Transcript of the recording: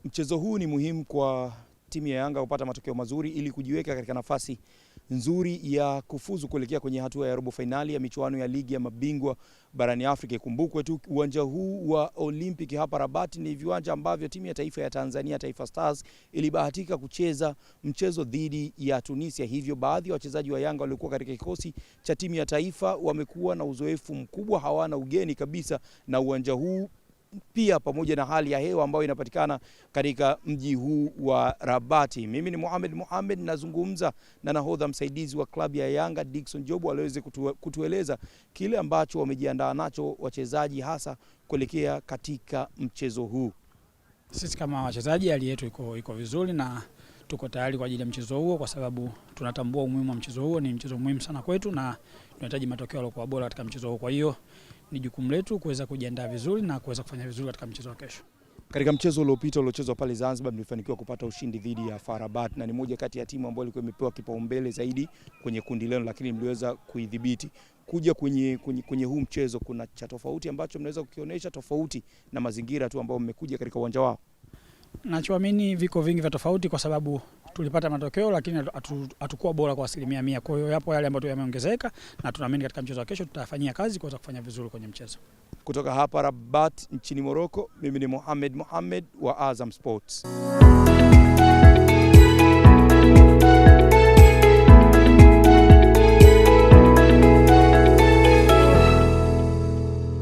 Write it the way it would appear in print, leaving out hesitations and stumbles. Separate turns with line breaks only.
Mchezo huu ni muhimu kwa timu ya Yanga kupata matokeo mazuri ili kujiweka katika nafasi nzuri ya kufuzu kuelekea kwenye hatua ya robo finali ya michuano ya ligi ya mabingwa barani Afrika. Ikumbukwe tu uwanja huu wa Olympic hapa Rabat ni viwanja ambavyo timu ya taifa ya Tanzania, Taifa Stars, ilibahatika kucheza mchezo dhidi ya Tunisia. Hivyo baadhi ya wachezaji wa Yanga waliokuwa katika kikosi cha timu ya taifa wamekuwa na uzoefu mkubwa, hawana ugeni kabisa na uwanja huu, pia pamoja na hali ya hewa ambayo inapatikana katika mji huu wa Rabati. Mimi ni Mohamed nazungumza na nahodha msaidizi wa klabu ya Yanga Dickson Jobu aliweze kutueleza kile ambacho wamejiandaa nacho wachezaji hasa kuelekea katika mchezo huu.
Sisi kama wachezaji hali yetu iko vizuri na tuko tayari kwa ajili ya mchezo huo, kwa sababu tunatambua umuhimu wa mchezo huo. Ni mchezo muhimu sana kwetu na tunahitaji matokeo yaliyokuwa bora katika mchezo huo. Kwa hiyo ni jukumu letu kuweza kujiandaa vizuri na kuweza kufanya vizuri katika mchezo wa kesho.
Katika mchezo uliopita uliochezwa pale Zanzibar mlifanikiwa kupata ushindi dhidi ya FAR Rabat na ni moja kati ya timu ambayo ilikuwa imepewa kipaumbele zaidi kwenye kundi lenu, lakini mliweza kuidhibiti. Kuja kwenye huu mchezo kuna cha tofauti ambacho mnaweza kukionyesha tofauti na mazingira tu ambao mmekuja katika uwanja wao?
Nachoamini viko vingi vya tofauti, kwa sababu tulipata matokeo lakini hatukuwa bora kwa 100%. Kwa hiyo yapo yale ambayo yameongezeka na tunaamini katika mchezo wa kesho tutafanyia kazi kuweza kufanya vizuri kwenye mchezo.
Kutoka hapa Rabat nchini Morocco, mimi ni Mohamed wa Azam Sports.